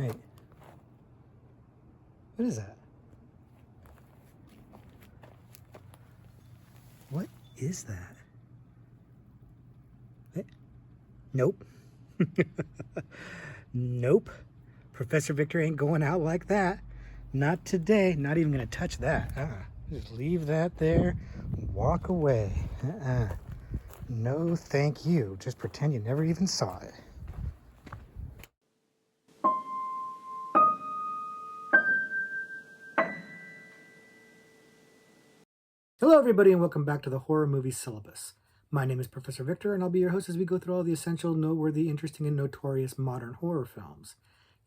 Wait. What is that? What is that? What? Nope. Nope. Professor Victor ain't going out like that. Not today. Not even going to touch that. Just leave that there. Walk away. No, thank you. Just pretend you never even saw it. Hello, everybody, and welcome back to the Horror Movie Syllabus. My name is Professor Victor, and I'll be your host as we go through all the essential, noteworthy, interesting, and notorious modern horror films.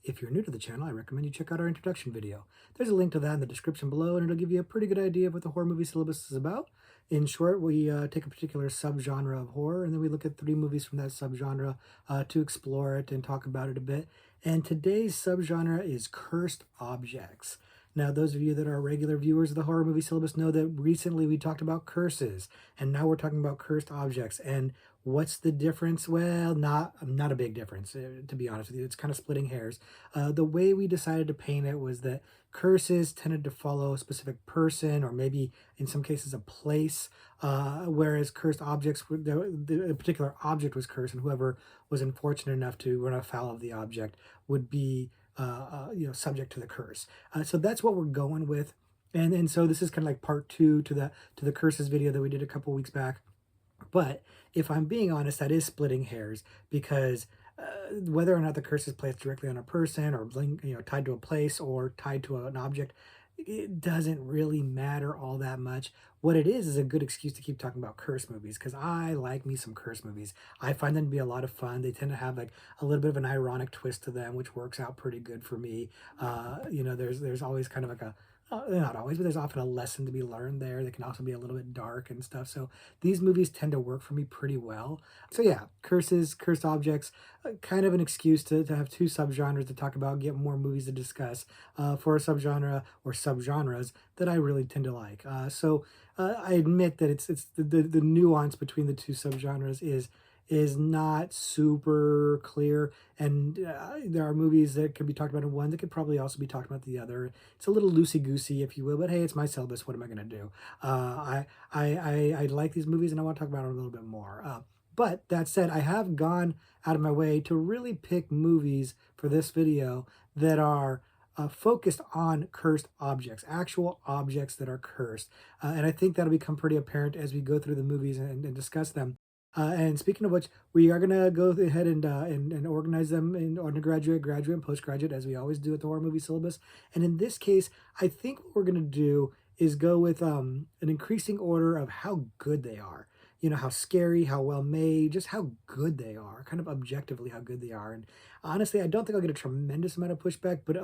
If you're new to the channel, I recommend you check out our introduction video. There's a link to that in the description below, and it'll give you a pretty good idea of what the Horror Movie Syllabus is about. In short, we take a particular subgenre of horror, and then we look at 3 movies from that subgenre to explore it and talk about it a bit. And today's subgenre is cursed objects. Now, those of you that are regular viewers of the Horror Movie Syllabus know that recently we talked about curses, and now we're talking about cursed objects. And what's the difference? Well, not a big difference, to be honest with you. It's kind of splitting hairs. The way we decided to paint it was that curses tended to follow a specific person, or maybe in some cases a place, whereas cursed objects, the particular object was cursed, and whoever was unfortunate enough to run afoul of the object would be subject to the curse. So that's what we're going with. And so this is kind of like part 2 to the curses video that we did a couple weeks back. But if I'm being honest, that is splitting hairs, because whether or not the curse is placed directly on a person, or tied to a place, or tied to an object, it doesn't really matter all that much. What it is a good excuse to keep talking about curse movies, because I like me some curse movies. I find them to be a lot of fun. They tend to have like a little bit of an ironic twist to them, which works out pretty good for me. There's always kind of like a not always, but there's often a lesson to be learned there. They can also be a little bit dark and stuff. So these movies tend to work for me pretty well. So yeah, curses, cursed objects, kind of an excuse to have 2 subgenres to talk about, get more movies to discuss for a subgenre or subgenres that I really tend to like. I admit that it's the nuance between the 2 subgenres is not super clear, and there are movies that could be talked about in one that could probably also be talked about the other. It's a little loosey-goosey, if you will, but hey, it's my syllabus. What am I going to do? I like these movies, and I want to talk about them a little bit more. But that said, I have gone out of my way to really pick movies for this video that are focused on cursed objects, actual objects that are cursed. And I think that'll become pretty apparent as we go through the movies and discuss them. And speaking of which, we are going to go ahead and organize them in undergraduate, graduate, and postgraduate, as we always do at the Horror Movie Syllabus. And in this case, I think what we're going to do is go with an increasing order of how good they are. You know, how scary, how well made, just how good they are, kind of objectively how good they are. And honestly, I don't think I'll get a tremendous amount of pushback, but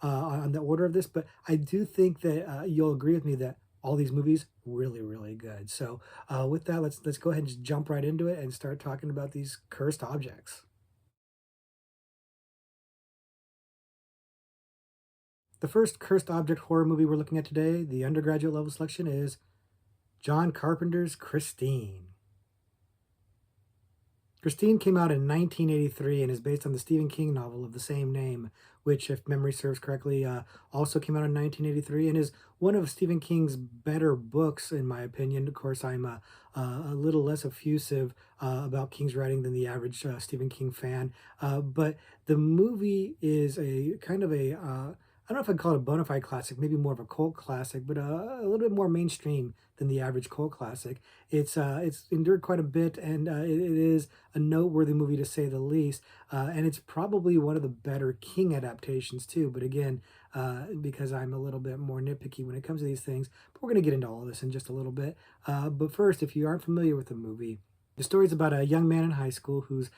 on the order of this, but I do think that you'll agree with me that all these movies really, really good. So with that, let's go ahead and just jump right into it and start talking about these cursed objects. The first cursed object horror movie we're looking at today, the undergraduate level selection, is John Carpenter's Christine. Christine came out in 1983 and is based on the Stephen King novel of the same name, which, if memory serves correctly, also came out in 1983 and is one of Stephen King's better books, in my opinion. Of course, I'm a little less effusive about King's writing than the average Stephen King fan, but the movie is a kind of a I don't know if I'd call it a bona fide classic, maybe more of a cult classic, but a little bit more mainstream than the average cult classic. It's endured quite a bit, and it is a noteworthy movie to say the least. And it's probably one of the better King adaptations too. But again, because I'm a little bit more nitpicky when it comes to these things, but we're going to get into all of this in just a little bit. But first, if you aren't familiar with the movie, the story is about a young man in high school who's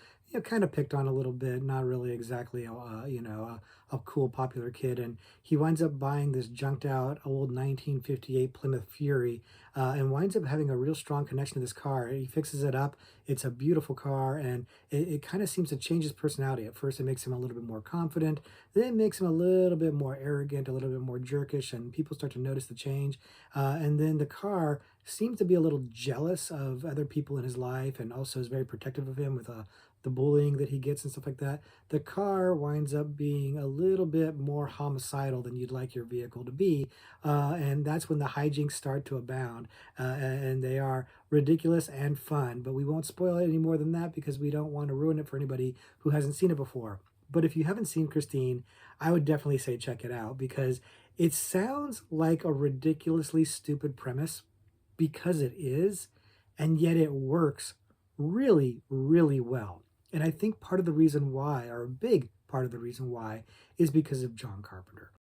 kind of picked on a little bit, not really exactly a cool popular kid, and he winds up buying this junked out old 1958 Plymouth Fury, and winds up having a real strong connection to this car. He fixes it up. It's a beautiful car, and it kind of seems to change his personality. At first, it makes him a little bit more confident, then it makes him a little bit more arrogant, a little bit more jerkish, and people start to notice the change. And then the car seems to be a little jealous of other people in his life, and also is very protective of him with the bullying that he gets and stuff like that, the car winds up being a little bit more homicidal than you'd like your vehicle to be. And that's when the hijinks start to abound. And they are ridiculous and fun. But we won't spoil it any more than that because we don't want to ruin it for anybody who hasn't seen it before. But if you haven't seen Christine, I would definitely say check it out because it sounds like a ridiculously stupid premise because it is, and yet it works really, really well. And I think part of the reason why, or a big part of the reason why, is because of John Carpenter.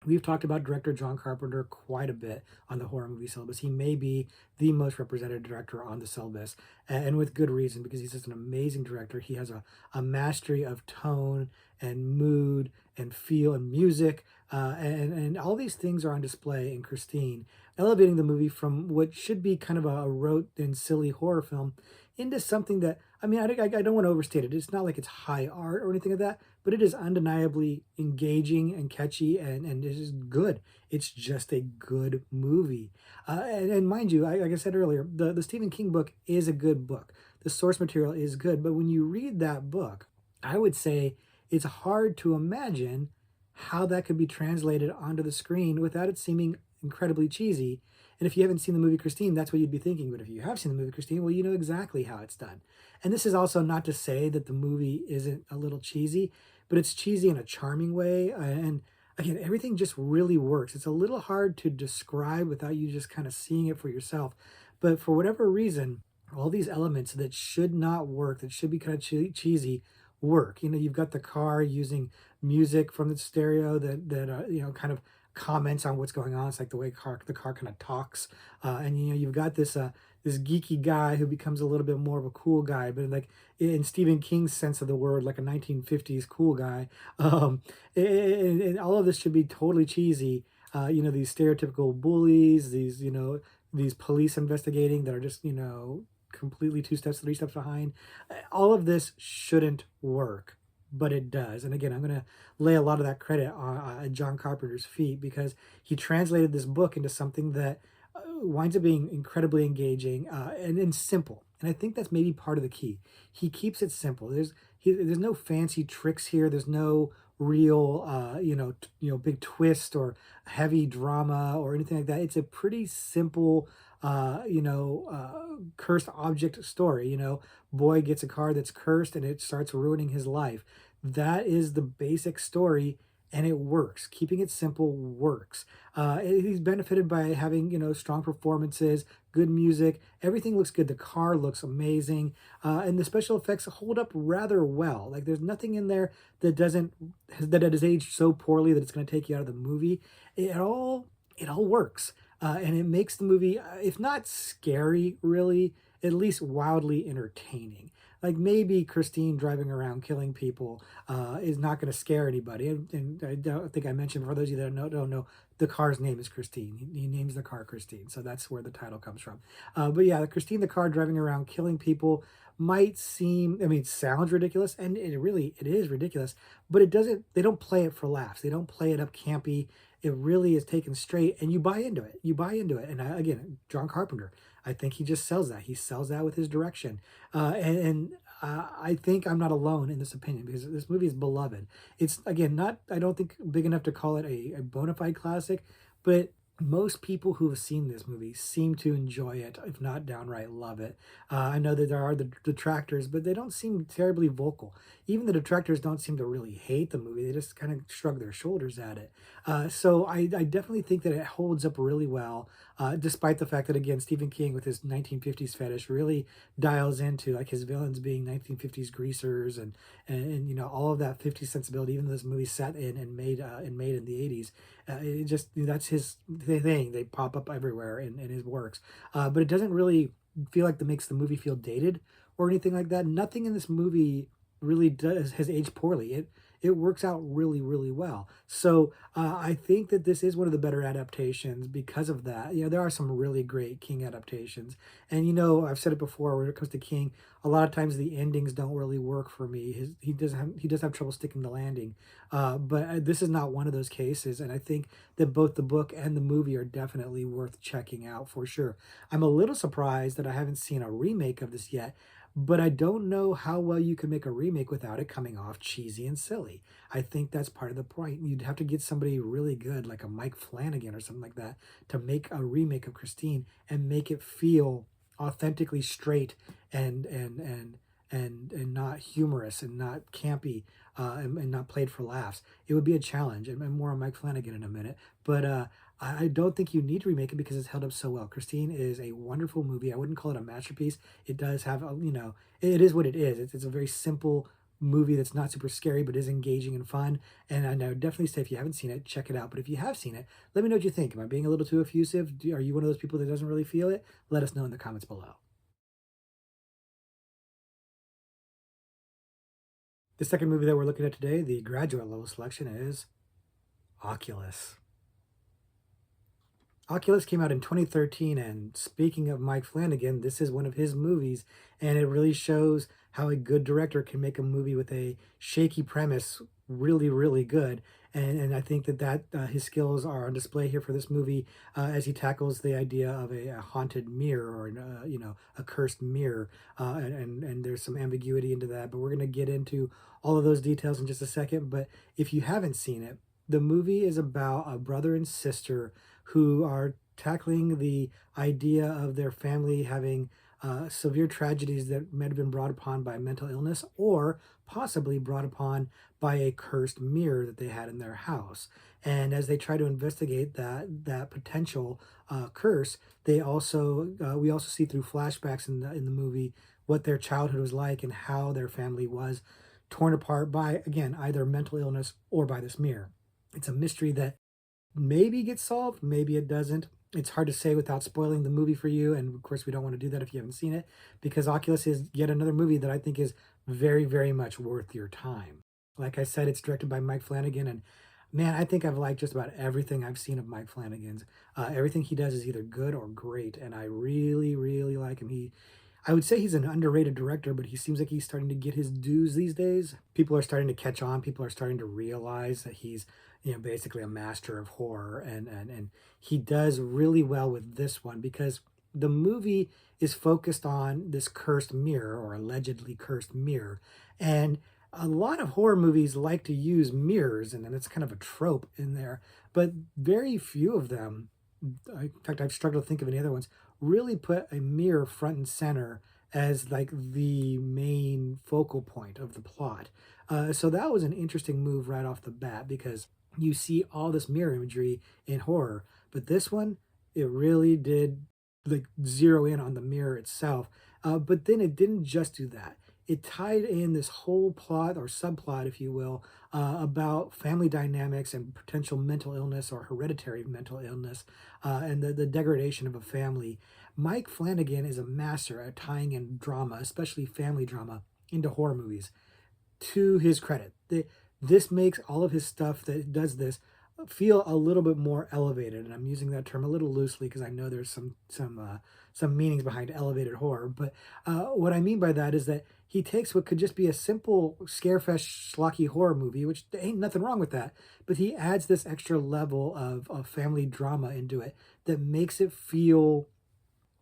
We've talked about director John Carpenter quite a bit on the horror movie syllabus. He may be the most represented director on the syllabus, and with good reason, because he's just an amazing director. He has a mastery of tone and mood and feel and music, and all these things are on display in Christine, elevating the movie from what should be kind of a rote and silly horror film into something that, I mean, I don't want to overstate it. It's not like it's high art or anything like that, but it is undeniably engaging and catchy and it is good. It's just a good movie. And mind you, like I said earlier, the Stephen King book is a good book. The source material is good, but when you read that book, I would say it's hard to imagine how that could be translated onto the screen without it seeming incredibly cheesy. And if you haven't seen the movie Christine, that's what you'd be thinking. But if you have seen the movie Christine, well, you know exactly how it's done. And this is also not to say that the movie isn't a little cheesy, but it's cheesy in a charming way. And again, everything just really works. It's a little hard to describe without you just kind of seeing it for yourself. But for whatever reason, all these elements that should not work, that should be kind of cheesy, work. You know, you've got the car using music from the stereo that you know, kind of comments on what's going on. It's like the way the car kind of talks, and you know, you've got this geeky guy who becomes a little bit more of a cool guy, but like in Stephen King's sense of the word, like a 1950s cool guy. And all of this should be totally cheesy. You know, these stereotypical bullies, these, you know, these police investigating that are just, you know, completely two steps, three steps behind. All of this shouldn't work, but it does. And again, I'm going to lay a lot of that credit on John Carpenter's feet because he translated this book into something that winds up being incredibly engaging and simple. And I think that's maybe part of the key. He keeps it simple. There's no fancy tricks here. There's no real big twist or heavy drama or anything like that. It's a pretty simple cursed object story. You know, boy gets a car that's cursed and it starts ruining his life. That is the basic story, and it works. Keeping it simple works. He's benefited by having, you know, strong performances, good music. Everything looks good. The car looks amazing, and the special effects hold up rather well. Like there's nothing in there that has aged so poorly that it's going to take you out of the movie. It all works, and it makes the movie, if not scary, really, at least wildly entertaining. Like maybe Christine driving around killing people is not going to scare anybody. And I don't think I mentioned, for those of you that don't know, the car's name is Christine. He names the car Christine, so that's where the title comes from. But yeah, Christine, the car driving around killing people might seem, I mean, it sounds ridiculous, and it is ridiculous, but it doesn't, they don't play it for laughs. They don't play it up campy. It really is taken straight, and you buy into it. You buy into it. And again, John Carpenter, I think he just sells that. He sells that with his direction. I think I'm not alone in this opinion because this movie is beloved. It's, again, not, I don't think, big enough to call it a bona fide classic, but most people who have seen this movie seem to enjoy it, if not downright love it. I know that there are the detractors, but they don't seem terribly vocal. Even the detractors don't seem to really hate the movie. They just kind of shrug their shoulders at it. So I definitely think that it holds up really well, despite the fact that, again, Stephen King with his 1950s fetish really dials into like his villains being 1950s greasers and you know, all of that 50s sensibility, even though this movie set in and made in the 80s. It just, that's his thing. They pop up everywhere in his works, but it doesn't really feel like that makes the movie feel dated or anything like that. Nothing in this movie really has aged poorly. It works out really, really well. So I think that this is one of the better adaptations because of that. You know, there are some really great King adaptations. And, you know, I've said it before, when it comes to King, a lot of times the endings don't really work for me. He does have trouble sticking the landing. But this is not one of those cases. And I think that both the book and the movie are definitely worth checking out for sure. I'm a little surprised that I haven't seen a remake of this yet, but I don't know how well you can make a remake without it coming off cheesy and silly. I think that's part of the point. You'd have to get somebody really good, like a Mike Flanagan or something like that, to make a remake of Christine and make it feel authentically straight and and not humorous and not campy, and not played for laughs. It would be a challenge, and more on Mike Flanagan in a minute. But I don't think you need to remake it because it's held up so well. Christine is a wonderful movie. I wouldn't call it a masterpiece. It does have, it is what it is. It's a very simple movie that's not super scary, but is engaging and fun. And I know definitely say if you haven't seen it, check it out. But if you have seen it, let me know what you think. Am I being a little too effusive? Are you one of those people that doesn't really feel it? Let us know in the comments below. The second movie that we're looking at today, the graduate level selection, is Oculus. Oculus came out in 2013, and speaking of Mike Flanagan, this is one of his movies, and it really shows how a good director can make a movie with a shaky premise really, really good. And I think that his skills are on display here for this movie, as he tackles the idea of a haunted mirror or a cursed mirror, and there's some ambiguity into that. But we're gonna get into all of those details in just a second. But if you haven't seen it, the movie is about a brother and sister who are tackling the idea of their family having severe tragedies that might have been brought upon by mental illness or possibly brought upon by a cursed mirror that they had in their house. And as they try to investigate that potential curse, we also see through flashbacks in the movie what their childhood was like and how their family was torn apart by, again, either mental illness or by this mirror. It's a mystery that maybe gets solved, maybe it doesn't. It's hard to say without spoiling the movie for you, and of course, we don't want to do that if you haven't seen it, because Oculus is yet another movie that I think is very, very much worth your time. Like I said, it's directed by Mike Flanagan, and man, I think I've liked just about everything I've seen of Mike Flanagan's. Everything he does is either good or great, and I really, really like him. I would say he's an underrated director, but he seems like he's starting to get his dues these days. People are starting to catch on. People are starting to realize that he's, basically a master of horror, and he does really well with this one because the movie is focused on this cursed mirror or allegedly cursed mirror, and a lot of horror movies like to use mirrors, and then it's kind of a trope in there, but very few of them, in fact, I've struggled to think of any other ones, really put a mirror front and center as like the main focal point of the plot. So that was an interesting move right off the bat because you see all this mirror imagery in horror, but this one, it really did like zero in on the mirror itself. But then it didn't just do that. It tied in this whole plot or subplot, if you will, about family dynamics and potential mental illness or hereditary mental illness, and the degradation of a family. Mike Flanagan is a master at tying in drama, especially family drama, into horror movies. To his credit, this makes all of his stuff that does this feel a little bit more elevated, and I'm using that term a little loosely because I know there's some meanings behind elevated horror. But what I mean by that is that he takes what could just be a simple scarefest schlocky horror movie, which there ain't nothing wrong with that, but he adds this extra level of family drama into it that makes it feel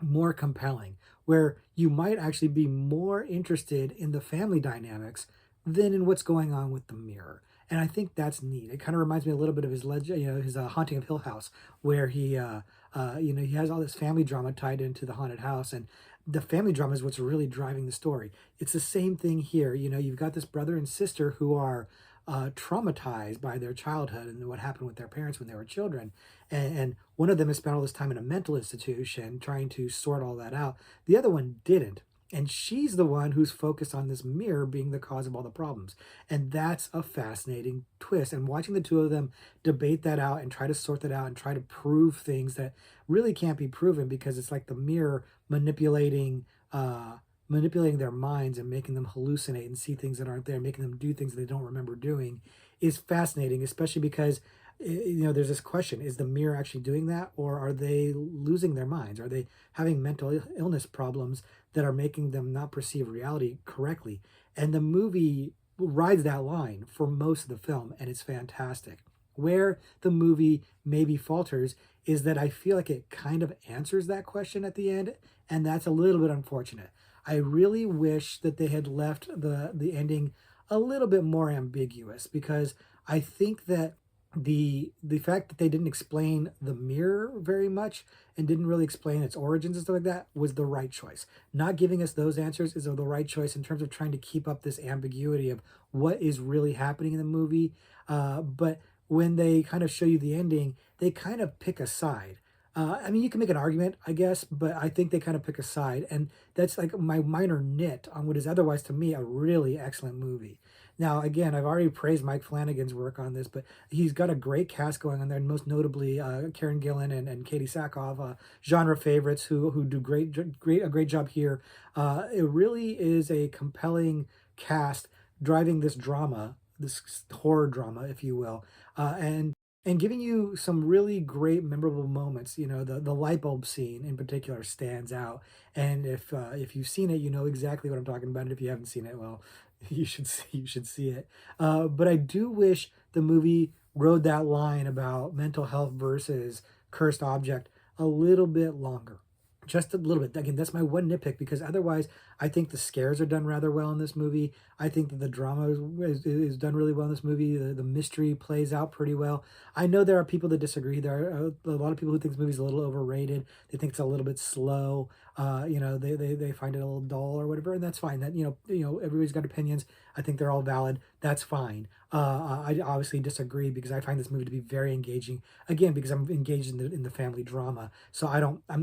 more compelling, where you might actually be more interested in the family dynamics than in what's going on with the mirror. And I think that's neat. It kind of reminds me a little bit of his legend, his Haunting of Hill House, where he has all this family drama tied into the haunted house, and the family drama is what's really driving the story. It's the same thing here. You've got this brother and sister who are traumatized by their childhood and what happened with their parents when they were children. And one of them has spent all this time in a mental institution trying to sort all that out. The other one didn't. And she's the one who's focused on this mirror being the cause of all the problems. And that's a fascinating twist. And watching the two of them debate that out and try to sort that out and try to prove things that really can't be proven because it's like the mirror manipulating their minds and making them hallucinate and see things that aren't there, making them do things they don't remember doing, is fascinating, especially because there's this question: is the mirror actually doing that, or are they losing their minds? Are they having mental illness problems that are making them not perceive reality correctly? And the movie rides that line for most of the film, and it's fantastic. Where the movie maybe falters is that I feel like it kind of answers that question at the end, and that's a little bit unfortunate. I really wish that they had left the ending a little bit more ambiguous, because I think that the fact that they didn't explain the mirror very much and didn't really explain its origins and stuff like that was the right choice. Not giving us those answers is the right choice in terms of trying to keep up this ambiguity of what is really happening in the movie. But when they kind of show you the ending, they kind of pick a side. I mean, you can make an argument, I guess, but I think they kind of pick a side, and that's like my minor nit on what is otherwise to me a really excellent movie. Now, again, I've already praised Mike Flanagan's work on this, but he's got a great cast going on there, and most notably Karen Gillan and Katie Sackhoff, genre favorites who do a great job here. It really is a compelling cast driving this drama, this horror drama, if you will, and giving you some really great memorable moments. You know, the light bulb scene in particular stands out, and if you've seen it, you know exactly what I'm talking about. And if you haven't seen it, well, you should see it. But I do wish the movie rode that line about mental health versus cursed object a little bit longer. Just a little bit. Again, that's my one nitpick, because otherwise, I think the scares are done rather well in this movie. I think that the drama is done really well in this movie. The mystery plays out pretty well. I know there are people that disagree. There are a lot of people who think this movie's a little overrated. They think it's a little bit slow. You know, they find it a little dull or whatever, and that's fine. That everybody's got opinions. I think they're all valid. That's fine. I obviously disagree because I find this movie to be very engaging. Again, because I'm engaged in the family drama. So I'm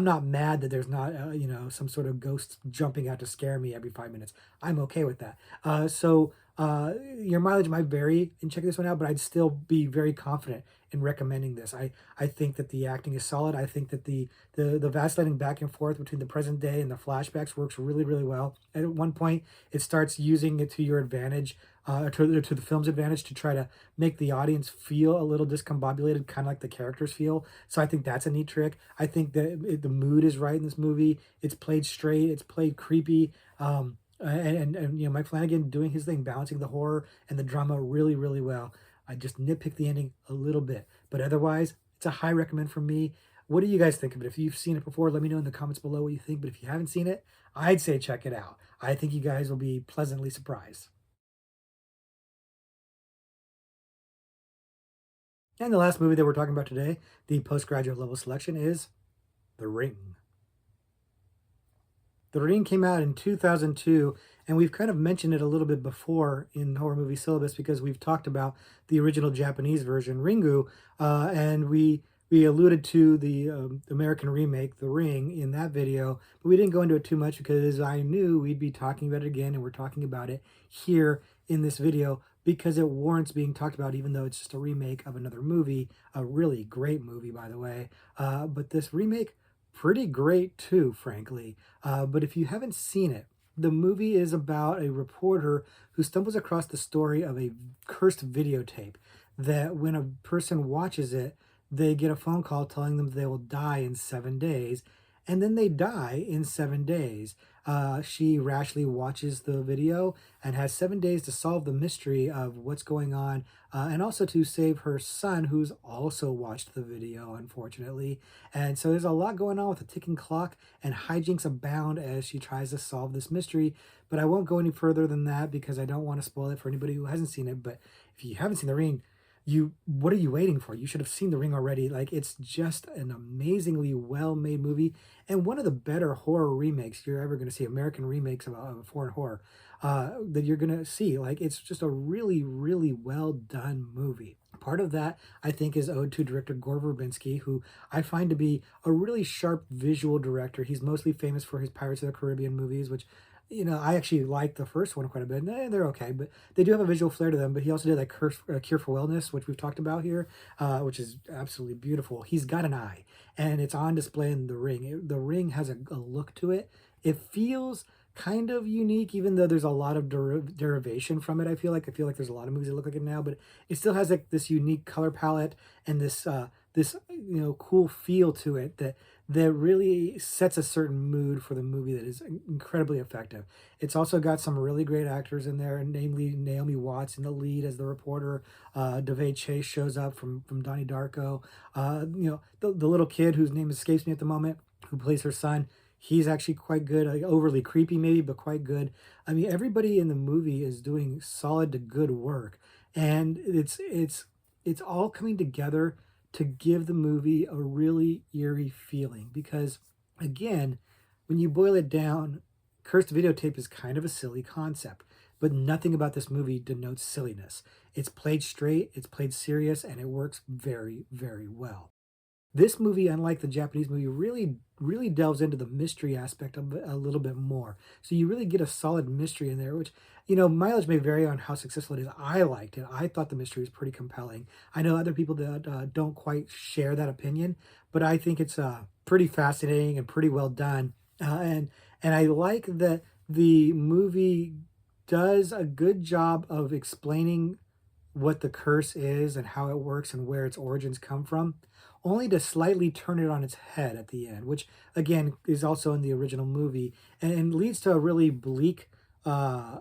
not mad that there's not some sort of ghost jumping out to scare me every 5 minutes. I'm okay with that. Your mileage might vary in checking this one out, but I'd still be very confident in recommending this. I think that the acting is solid. I think that the vacillating back and forth between the present day and the flashbacks works really, really well. And at one point, it starts using it to your advantage, to the film's advantage, to try to make the audience feel a little discombobulated, kind of like the characters feel. So I think that's a neat trick. I think that the mood is right in this movie. It's played straight. It's played creepy. Mike Flanagan doing his thing, balancing the horror and the drama really, really well. I just nitpick the ending a little bit, but otherwise, it's a high recommend from me. What do you guys think of it? If you've seen it before, let me know in the comments below what you think. But if you haven't seen it, I'd say check it out. I think you guys will be pleasantly surprised. And the last movie that we're talking about today, the postgraduate level selection, is The Ring. The Ring came out in 2002, and we've kind of mentioned it a little bit before in Horror Movie Syllabus because we've talked about the original Japanese version, Ringu, and we alluded to the American remake, The Ring, in that video, but we didn't go into it too much because I knew we'd be talking about it again, and we're talking about it here in this video because it warrants being talked about, even though it's just a remake of another movie, a really great movie, by the way. But this remake, pretty great too, frankly. But if you haven't seen it, the movie is about a reporter who stumbles across the story of a cursed videotape that when a person watches it, they get a phone call telling them they will die in 7 days, and then they die in 7 days. She rashly watches the video and has 7 days to solve the mystery of what's going on, and also to save her son, who's also watched the video, unfortunately. And so there's a lot going on with a ticking clock, and hijinks abound as she tries to solve this mystery. But I won't go any further than that because I don't want to spoil it for anybody who hasn't seen it. But if you haven't seen The Ring, what are you waiting for? You should have seen The Ring already. Like, it's just an amazingly well-made movie and one of the better horror remakes you're ever going to see, American remakes of foreign horror, that you're going to see. Like, it's just a really, really well done movie. Part of that, I think, is owed to director Gore Verbinski, who I find to be a really sharp visual director. He's mostly famous for his Pirates of the Caribbean movies, which, I actually like the first one quite a bit. They're okay, but they do have a visual flair to them. But he also did like Cure for Wellness, which we've talked about here, which is absolutely beautiful. He's got an eye, and it's on display in The Ring. The Ring has a look to it. It feels kind of unique, even though there's a lot of derivation from it. I feel like there's a lot of movies that look like it now, but it still has like this unique color palette and this cool feel to it that really sets a certain mood for the movie that is incredibly effective. It's also got some really great actors in there, namely Naomi Watts in the lead as the reporter. Davey Chase shows up from Donnie Darko. The little kid whose name escapes me at the moment, who plays her son. He's actually quite good, like, overly creepy maybe, but quite good. I mean, everybody in the movie is doing solid to good work, and it's all coming together to give the movie a really eerie feeling because, again, when you boil it down, cursed videotape is kind of a silly concept, but nothing about this movie denotes silliness. It's played straight, it's played serious, and it works very, very well. This movie, unlike the Japanese movie, really delves into the mystery aspect of it a little bit more. So you really get a solid mystery in there, which, mileage may vary on how successful it is. I liked it. I thought the mystery was pretty compelling. I know other people that don't quite share that opinion, but I think it's pretty fascinating and pretty well done. And I like that the movie does a good job of explaining what the curse is and how it works and where its origins come from, only to slightly turn it on its head at the end, which again is also in the original movie and leads to a really bleak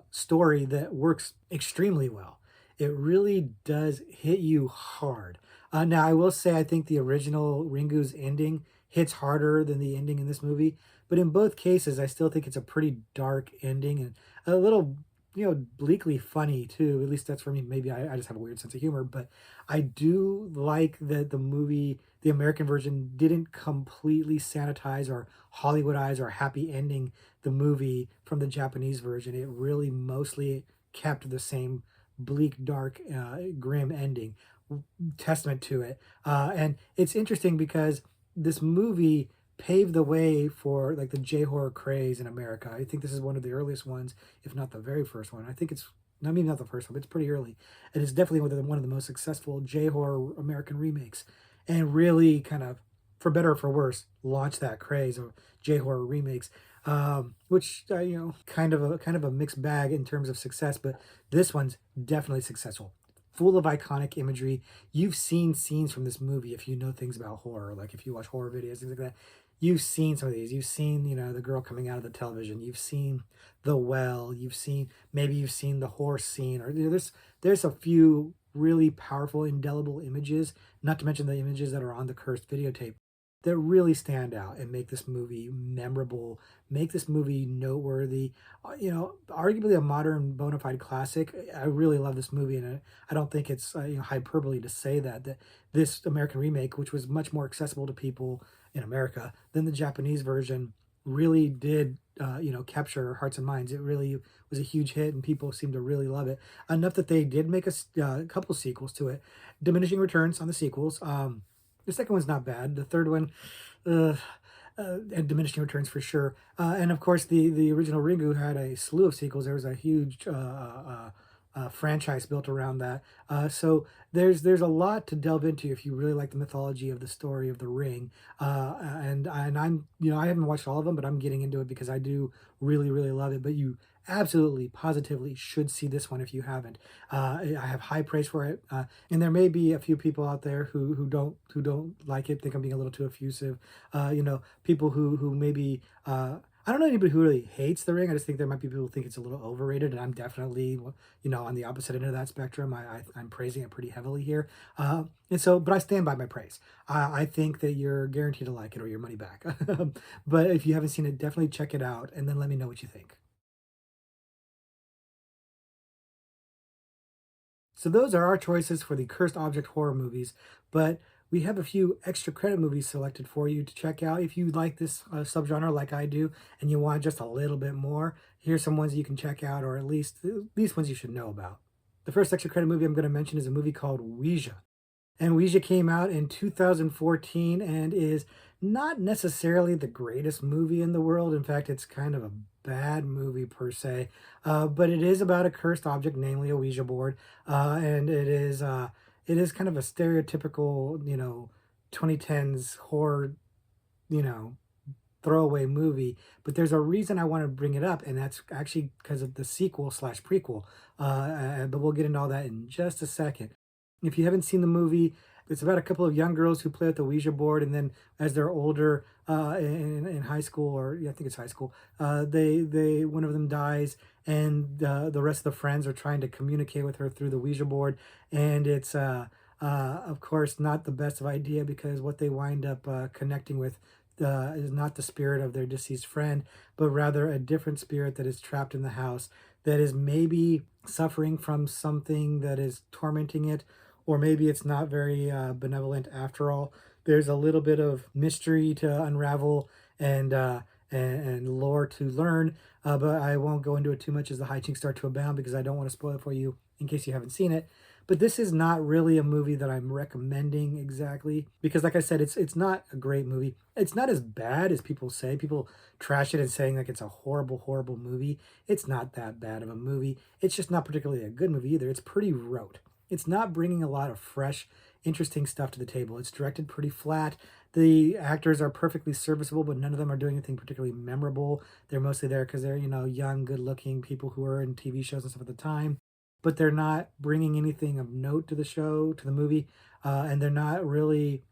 story that works extremely well. It really does hit you hard. Now, I will say I think the original Ringu's ending hits harder than the ending in this movie, but in both cases, I still think it's a pretty dark ending and a little bleakly funny too. At least that's for me. Maybe I just have a weird sense of humor, but I do like that the movie, the American version, didn't completely sanitize or Hollywoodize or happy ending the movie from the Japanese version. It really mostly kept the same bleak, dark, grim ending. Testament to it. And it's interesting because this movie paved the way for like the J horror craze in America. I think this is one of the earliest ones, if not the very first one. I think it's not maybe not the first one, but it's pretty early. And it's definitely one of the most successful J horror American remakes, and really kind of, for better or for worse, launched that craze of J horror remakes. Which kind of a mixed bag in terms of success, but this one's definitely successful, full of iconic imagery. You've seen scenes from this movie if you know things about horror, like if you watch horror videos, things like that. You've seen some of these. You've seen, the girl coming out of the television. You've seen the well. You've seen the horse scene, or there's a few really powerful, indelible images, not to mention the images that are on the cursed videotape that really stand out and make this movie memorable, make this movie noteworthy. Arguably a modern bona fide classic. I really love this movie, and I don't think it's hyperbole to say that this American remake, which was much more accessible to people in America than the Japanese version, really did capture hearts and minds. It really was a huge hit, and people seem to really love it enough that they did make a couple sequels to it. Diminishing returns on the sequels. The second one's not bad. The third one, uh, and diminishing returns for sure. And of course, the original Ringu had a slew of sequels. There was a huge franchise built around that. So there's a lot to delve into if you really like the mythology of the story of the Ring. And I'm I haven't watched all of them, but I'm getting into it because I do really love it. But you absolutely positively should see this one if you haven't. I have high praise for it, and there may be a few people out there who don't like it, think I'm being a little too effusive. People who maybe I don't know anybody who really hates The Ring. I just think there might be people who think it's a little overrated, and I'm definitely, on the opposite end of that spectrum. I'm praising it pretty heavily here, but I stand by my praise. I think that you're guaranteed to like it or your money back. But if you haven't seen it, definitely check it out, and then let me know what you think. So those are our choices for the cursed object horror movies, but we have a few extra credit movies selected for you to check out if you like this subgenre like I do and you want just a little bit more. Here's some ones you can check out, or at least these ones you should know about. The first extra credit movie I'm going to mention is a movie called Ouija. And Ouija came out in 2014 and is not necessarily the greatest movie in the world. In fact, it's kind of a bad movie per se. But it is about a cursed object, namely a Ouija board. And it is kind of a stereotypical, 2010s horror, you know, throwaway movie, but there's a reason I want to bring it up, and that's actually because of the sequel slash prequel. But we'll get into all that in just a second. If you haven't seen the movie, it's about a couple of young girls who play with the Ouija board, and then as they're older, in high school, or yeah, I think it's high school, they one of them dies, and the rest of the friends are trying to communicate with her through the Ouija board, and it's of course not the best of idea because what they wind up connecting with is not the spirit of their deceased friend, but rather a different spirit that is trapped in the house, that is maybe suffering from something that is tormenting it, or maybe it's not very benevolent after all. There's a little bit of mystery to unravel and and lore to learn, but I won't go into it too much as the hijinks start to abound because I don't want to spoil it for you in case you haven't seen it. But this is not really a movie that I'm recommending exactly because, like I said, it's not a great movie. It's not as bad as people say. People trash it and saying like it's a horrible, horrible movie. It's not that bad of a movie. It's just not particularly a good movie either. It's pretty rote. It's not bringing a lot of fresh, interesting stuff to the table. It's directed pretty flat. The actors are perfectly serviceable, but none of them are doing anything particularly memorable. They're mostly there because they're, young, good looking people who are in TV shows and stuff at the time, but they're not bringing anything of note to the show, to the movie, and they're not really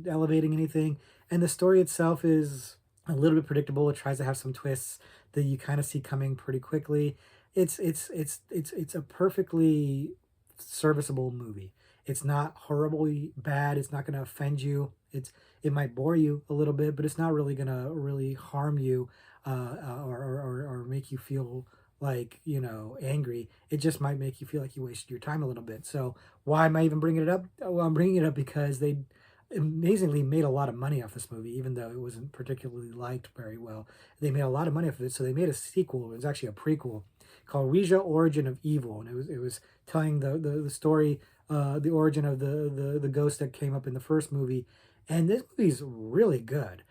elevating anything. And the story itself is a little bit predictable. It tries to have some twists that you kind of see coming pretty quickly. It's a perfectly serviceable movie. It's not horribly bad. It's not going to offend you. It might bore you a little bit, but it's not really going to really harm you or make you feel like angry. It just might make you feel like you wasted your time a little bit. So why am I even bringing it up? Well, I'm bringing it up because they amazingly made a lot of money off this movie, even though it wasn't particularly liked very well. They made a lot of money off of it, so they made a sequel. It was actually a prequel called Ouija Origin of Evil, and it was telling the story, the origin of the ghost that came up in the first movie. And this movie's really good.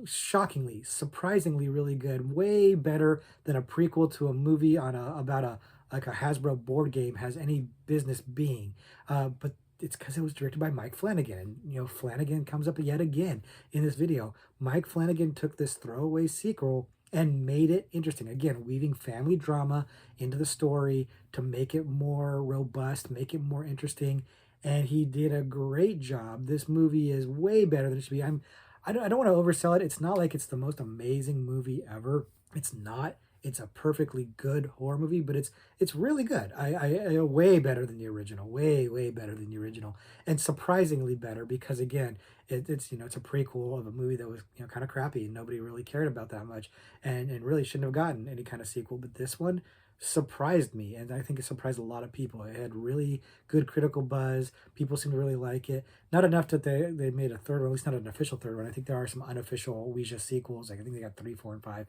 Shockingly, surprisingly, really good. Way better than a prequel to a movie on about a like a Hasbro board game has any business being. But it's because it was directed by Mike Flanagan. And, Flanagan comes up yet again in this video. Mike Flanagan took this throwaway sequel and made it interesting. Again, weaving family drama into the story to make it more robust, make it more interesting. And he did a great job. This movie is way better than it should be. I don't want to oversell it. It's not like it's the most amazing movie ever. It's not. It's a perfectly good horror movie, but it's really good. I way better than the original, way better than the original, and surprisingly better because again, it's a prequel of a movie that was kind of crappy and nobody really cared about that much, and really shouldn't have gotten any kind of sequel. But this one surprised me, and I think it surprised a lot of people. It had really good critical buzz. People seem to really like it. Not enough that they made a third one, at least not an official third one. I think there are some unofficial Ouija sequels. Like I think they got 3, 4, and 5,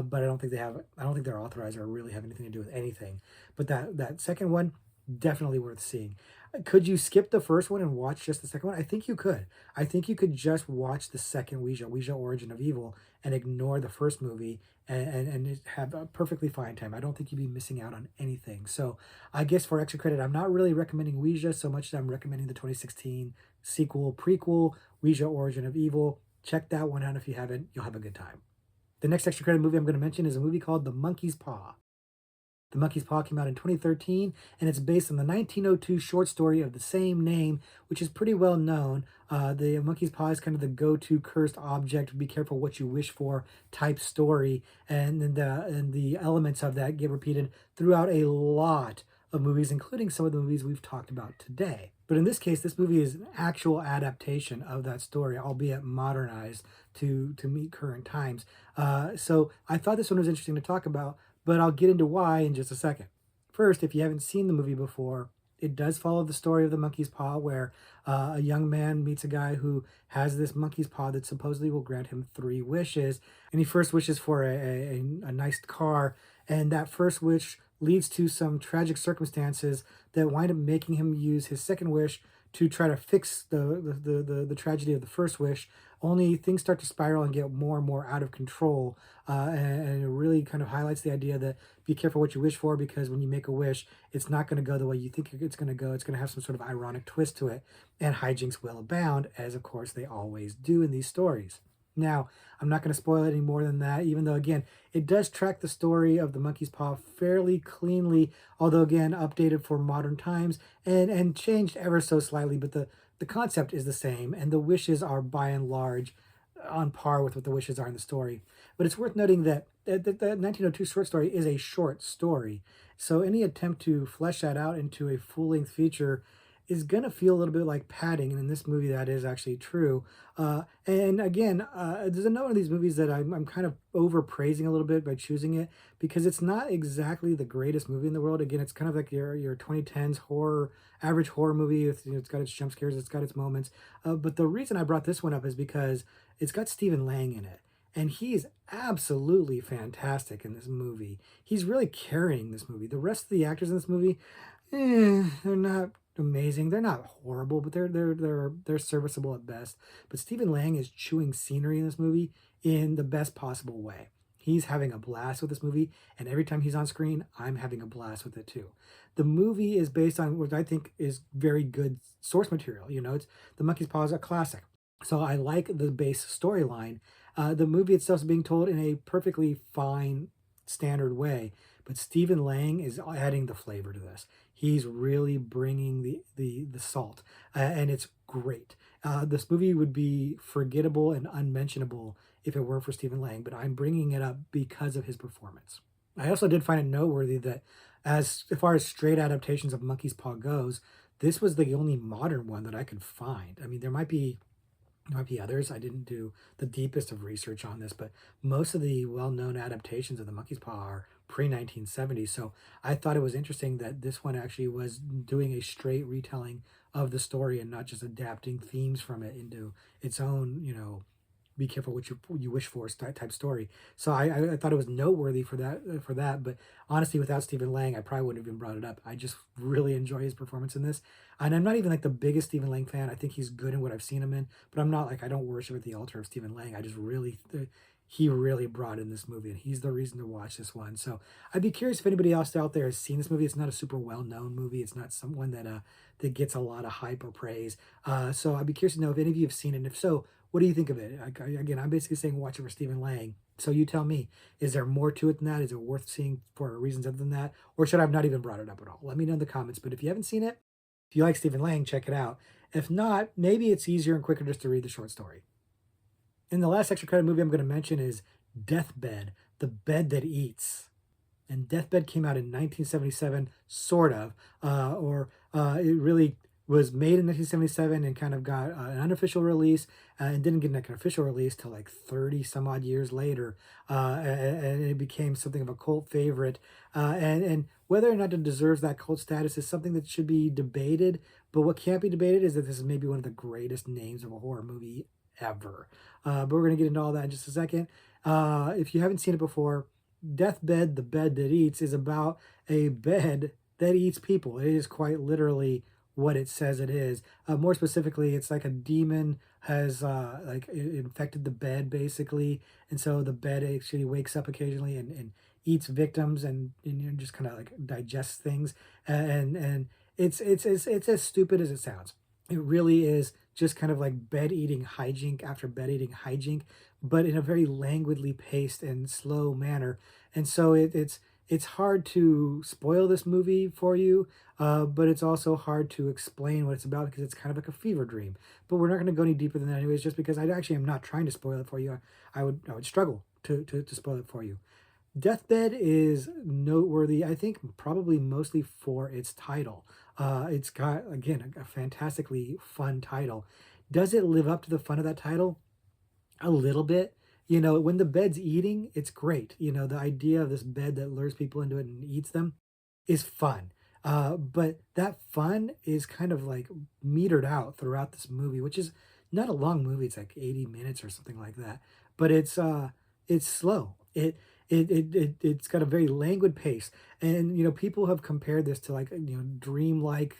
but I don't think they have. I don't think they're authorized or really have anything to do with anything. But that second one, definitely worth seeing. Could you skip the first one and watch just the second one? I think you could. I think you could just watch the second Ouija Origin of Evil, and ignore the first movie and have a perfectly fine time. I don't think you'd be missing out on anything. So I guess for extra credit, I'm not really recommending Ouija so much as I'm recommending the 2016 sequel, prequel, Ouija Origin of Evil. Check that one out if you haven't. You'll have a good time. The next extra credit movie I'm going to mention is a movie called The Monkey's Paw. The Monkey's Paw came out in 2013, and it's based on the 1902 short story of the same name, which is pretty well known. The Monkey's Paw is kind of the go-to cursed object, be careful what you wish for type story, and the elements of that get repeated throughout a lot of movies, including some of the movies we've talked about today. But in this case, this movie is an actual adaptation of that story, albeit modernized to meet current times. So I thought this one was interesting to talk about, but I'll get into why in just a second. First, if you haven't seen the movie before, it does follow the story of the monkey's paw, where a young man meets a guy who has this monkey's paw that supposedly will grant him 3 wishes. And he first wishes for a nice car, and that first wish leads to some tragic circumstances that wind up making him use his second wish to try to fix the tragedy of the first wish. Only things start to spiral and get more and more out of control, and it really kind of highlights the idea that be careful what you wish for, because when you make a wish, it's not going to go the way you think it's going to go. It's going to have some sort of ironic twist to it, and hijinks will abound, as of course they always do in these stories. Now, I'm not going to spoil it any more than that, even though, again, it does track the story of the monkey's paw fairly cleanly, although, again, updated for modern times and changed ever so slightly, but the concept is the same, and the wishes are, by and large, on par with what the wishes are in the story. But it's worth noting that the 1902 short story is a short story, so any attempt to flesh that out into a full-length feature is gonna feel a little bit like padding, and in this movie that is actually true. And again, there's another one of these movies that I'm kind of overpraising a little bit by choosing it because it's not exactly the greatest movie in the world. Again, it's kind of like your 2010s horror, average horror movie. It's got its jump scares, it's got its moments. But the reason I brought this one up is because it's got Stephen Lang in it. And he's absolutely fantastic in this movie. He's really carrying this movie. The rest of the actors in this movie, they're not amazing. They're not horrible, but they're serviceable at best. But Stephen Lang is chewing scenery in this movie in the best possible way. He's having a blast with this movie, and every time he's on screen, I'm having a blast with it too. The movie is based on what I think is very good source material. It's The Monkey's Paw is a classic. So I like the base storyline. The movie itself is being told in a perfectly fine, standard way, but Stephen Lang is adding the flavor to this. He's really bringing the salt, and it's great. This movie would be forgettable and unmentionable if it weren't for Stephen Lang, but I'm bringing it up because of his performance. I also did find it noteworthy that, as far as straight adaptations of Monkey's Paw goes, this was the only modern one that I could find. I mean, there might be others. I didn't do the deepest of research on this, but most of the well-known adaptations of the Monkey's Paw are pre-1970. So I thought it was interesting that this one actually was doing a straight retelling of the story and not just adapting themes from it into its own, be careful what you wish for type story. So I thought it was noteworthy for that. But honestly, without Stephen Lang, I probably wouldn't have even brought it up. I just really enjoy his performance in this, and I'm not even like the biggest Stephen Lang fan. I think he's good in what I've seen him in, but I'm not like I don't worship at the altar of Stephen Lang. I just really he really brought in this movie, and he's the reason to watch this one. So I'd be curious if anybody else out there has seen this movie. It's not a super well known movie. It's not someone that gets a lot of hype or praise. So I'd be curious to know if any of you have seen it, and if so, what do you think of it? Again, I'm basically saying watch it for Stephen Lang. So you tell me, is there more to it than that? Is it worth seeing for reasons other than that? Or should I have not even brought it up at all? Let me know in the comments. But if you haven't seen it, if you like Stephen Lang, check it out. If not, maybe it's easier and quicker just to read the short story. And the last extra credit movie I'm going to mention is Deathbed, The Bed That Eats. And Deathbed came out in 1977, sort of, or it really was made in 1977 and kind of got an unofficial release and didn't get like an official release till like 30 some odd years later. And it became something of a cult favorite. And whether or not it deserves that cult status is something that should be debated. But what can't be debated is that this is maybe one of the greatest names of a horror movie ever. But we're going to get into all that in just a second. If you haven't seen it before, Deathbed, The Bed That Eats is about a bed that eats people. It is quite literally what it says it is. More specifically, it's like a demon has infected the bed basically, and so the bed actually wakes up occasionally and eats victims and just kind of like digests things. And it's as stupid as it sounds. It really is just kind of like bed eating hijink after bed eating hijink, but in a very languidly paced and slow manner. And so it's hard to spoil this movie for you, but it's also hard to explain what it's about because it's kind of like a fever dream. But we're not going to go any deeper than that, anyways, just because I actually am not trying to spoil it for you. I would struggle to spoil it for you. Deathbed is noteworthy, I think, probably mostly for its title. It's got, again, a fantastically fun title. Does it live up to the fun of that title? A little bit. When the bed's eating, it's great. The idea of this bed that lures people into it and eats them is fun. But that fun is kind of like metered out throughout this movie, which is not a long movie. It's like 80 minutes or something like that. But it's slow. It's got a very languid pace, and people have compared this to like dreamlike,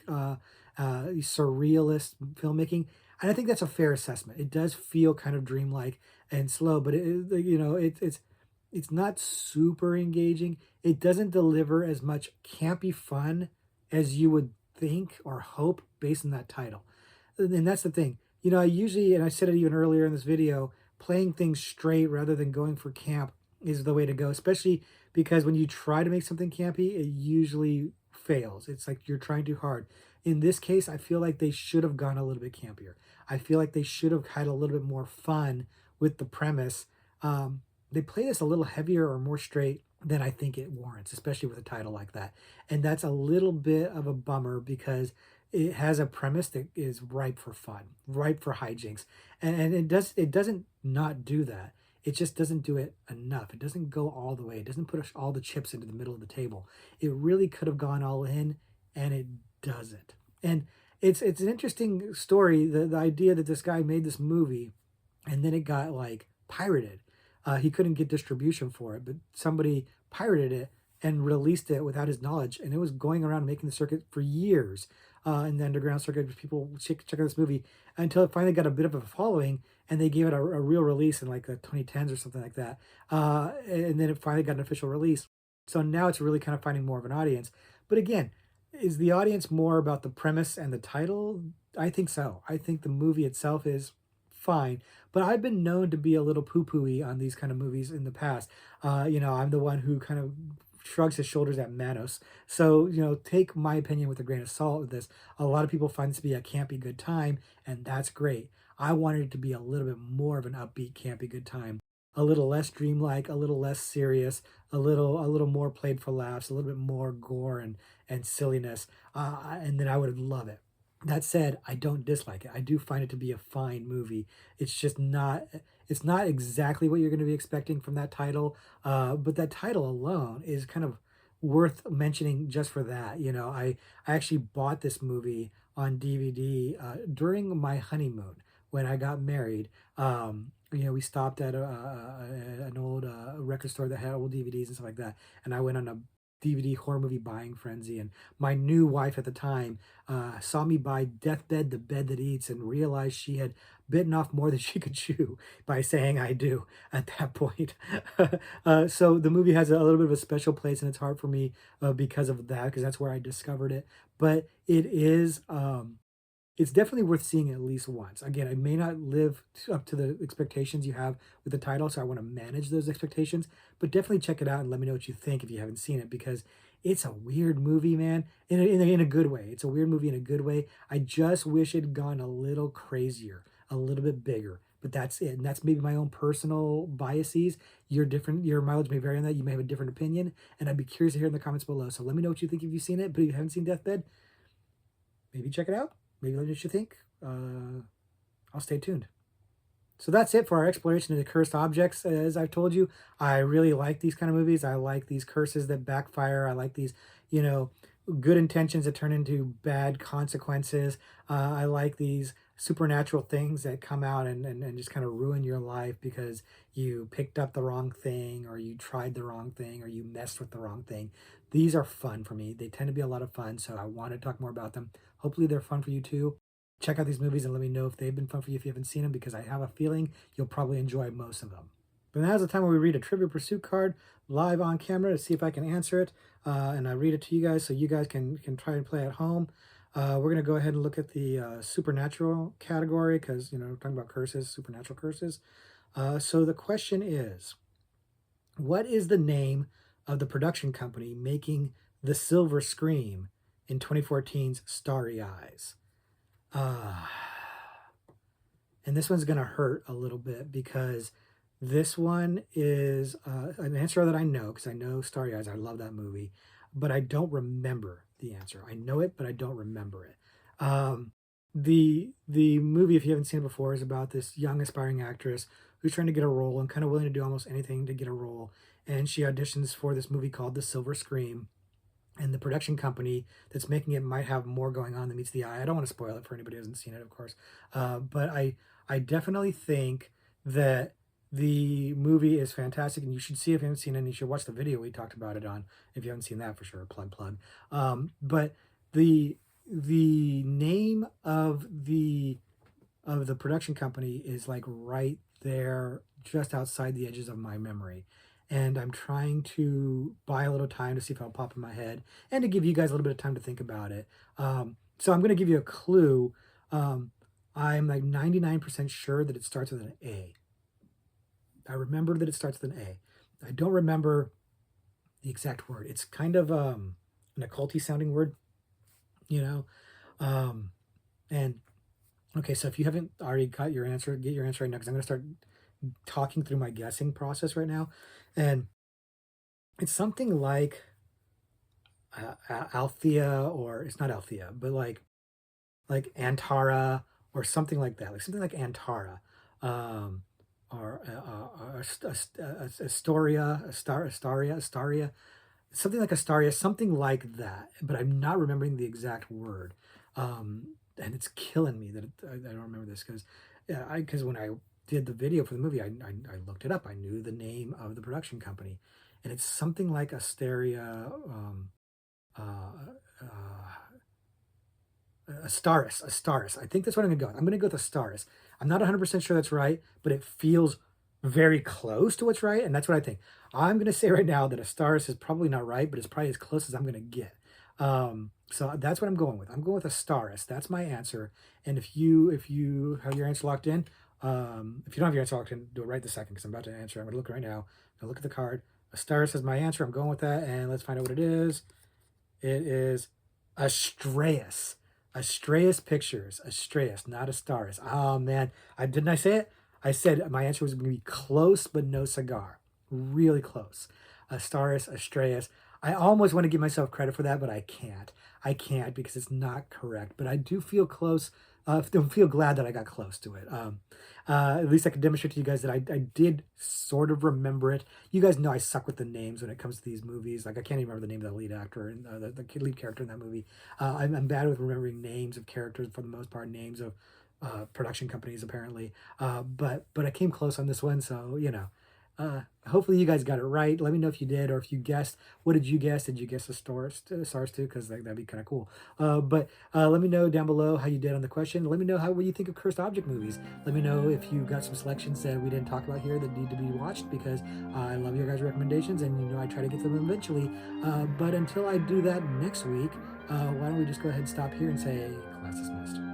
surrealist filmmaking, and I think that's a fair assessment. It does feel kind of dreamlike and slow, but it's not super engaging. It doesn't deliver as much campy fun as you would think or hope based on that title. And that's the thing. I usually, and I said it even earlier in this video, playing things straight rather than going for camp is the way to go, especially because when you try to make something campy, it usually fails. It's like you're trying too hard. In this case, I feel like they should have gone a little bit campier. I feel like they should have had a little bit more fun with the premise. They play this a little heavier or more straight than I think it warrants, especially with a title like that. And that's a little bit of a bummer because it has a premise that is ripe for fun, ripe for hijinks, and it doesn't not do that. It just doesn't do it enough. It doesn't go all the way. It doesn't put all the chips into the middle of the table. It really could have gone all in, and it doesn't. And it's an interesting story. The idea that this guy made this movie and then it got like pirated. He couldn't get distribution for it, but somebody pirated it and released it without his knowledge, and it was going around making the circuit for years in the underground circuit. People check out this movie until it finally got a bit of a following, and they gave it a real release in like the 2010s or something like that. And then it finally got an official release. So now it's really kind of finding more of an audience. But again, is the audience more about the premise and the title? I think so. I think the movie itself is fine, but I've been known to be a little poo-pooey on these kind of movies in the past. I'm the one who kind of shrugs his shoulders at Manos. So, take my opinion with a grain of salt with this. A lot of people find this to be a campy good time, and that's great. I wanted it to be a little bit more of an upbeat, campy good time. A little less dreamlike, a little less serious, a little more played for laughs, a little bit more gore and silliness, and then I would love it. That said, I don't dislike it. I do find it to be a fine movie. It's not exactly what you're going to be expecting from that title, but that title alone is kind of worth mentioning just for that. I actually bought this movie on DVD during my honeymoon when I got married. We stopped at an old record store that had old DVDs and stuff like that, and I went on a DVD horror movie buying frenzy. And my new wife at the time saw me buy Deathbed, the Bed That Eats, and realized she had bitten off more than she could chew by saying I do at that point. So the movie has a little bit of a special place in its heart for me because of that, because that's where I discovered it. But it's definitely worth seeing at least once. Again, I may not live up to the expectations you have with the title, so I want to manage those expectations, but definitely check it out and let me know what you think if you haven't seen it, because it's a weird movie, man, in a good way. It's a weird movie in a good way. I just wish it had gone a little crazier, a little bit bigger. But that's it. And that's maybe my own personal biases. You're different. Your mileage may vary on that. You may have a different opinion. And I'd be curious to hear in the comments below. So let me know what you think if you've seen it. But if you haven't seen Deathbed, maybe check it out. Maybe let me know what you think. I'll stay tuned. So that's it for our exploration of the cursed objects. As I've told you, I really like these kind of movies. I like these curses that backfire. I like these, you know, good intentions that turn into bad consequences. I like these supernatural things that come out and just kind of ruin your life because you picked up the wrong thing or you tried the wrong thing or you messed with the wrong thing. These are fun for me. They tend to be a lot of fun, so I want to talk more about them. Hopefully they're fun for you too. Check out these movies and let me know if they've been fun for you if you haven't seen them, because I have a feeling you'll probably enjoy most of them. But now's the time where we read a Trivia Pursuit card live on camera to see if I can answer it. And I read it to you guys so you guys can try and play at home. We're going to go ahead and look at the supernatural category because, we're talking about curses, supernatural curses. So the question is, what is the name of the production company making The Silver Scream in 2014's Starry Eyes? Uh, and this one's going to hurt a little bit because this one is an answer that I know because I know Starry Eyes. I love that movie, but I don't remember the answer. I know it, but I don't remember it. The movie, if you haven't seen it before, is about this young aspiring actress who's trying to get a role and kind of willing to do almost anything to get a role. And she auditions for this movie called The Silver Scream, and the production company that's making it might have more going on than meets the eye. I don't want to spoil it for anybody who hasn't seen it, of course, but I definitely think that the movie is fantastic, and you should see it if you haven't seen it. And you should watch the video we talked about it on if you haven't seen that for sure. Plug. But the name of the production company is like right there, just outside the edges of my memory. And I'm trying to buy a little time to see if it'll pop in my head and to give you guys a little bit of time to think about it. So I'm going to give you a clue. I'm like 99% sure that it starts with an A. I remember that it starts with an A. I don't remember the exact word. It's kind of an occulty sounding word, you know? And okay, so if you haven't already got your answer, get your answer right now because I'm going to start talking through my guessing process right now. And it's something like Althea, or it's not Althea, but like like Antara or something like that, like something like Antara, um, or Astoria, something like Astaria, something like that. But I'm not remembering the exact word, and it's killing me that I don't remember this because, yeah, because when I did the video for the movie, I looked it up. I knew the name of the production company, and it's something like Asteria. Uh, uh, Astaris. I think that's what I'm gonna go with. I'm gonna go with Astaris. I'm not 100% sure that's right, but it feels very close to what's right, and that's what I think. I'm gonna say right now that Astaris is probably not right, but it's probably as close as I'm gonna get. So that's what I'm going with. I'm going with Astaris. That's my answer. And if you have your answer locked in, if you don't have your answer locked in, do it right this second because I'm about to answer. I'm gonna look right now. I'll look at the card. Astaris is my answer. I'm going with that, and let's find out what it is. It is Astraeus. Astraeus Pictures. Astraeus, not Astaris. Oh man, didn't I say it? I said my answer was going to be close, but no cigar. Really close. Astaris, Astraeus. I almost want to give myself credit for that, but I can't. I can't because it's not correct. But I do feel close. Feel glad that I got close to it. At least I can demonstrate to you guys that I did sort of remember it. You guys know I suck with the names when it comes to these movies. Like I can't even remember the name of the lead actor and the lead character in that movie. I'm bad with remembering names of characters for the most part, names of production companies apparently. But I came close on this one, so hopefully you guys got it right. Let me know if you did or if you guessed. What did you guess? Did you guess the stars too? Because that'd be kind of cool. But let me know down below how you did on the question. Let me know what you think of cursed object movies. Let me know if you got some selections that we didn't talk about here that need to be watched because I love your guys' recommendations and I try to get to them eventually. But until I do that next week, why don't we just go ahead and stop here and say class dismissed.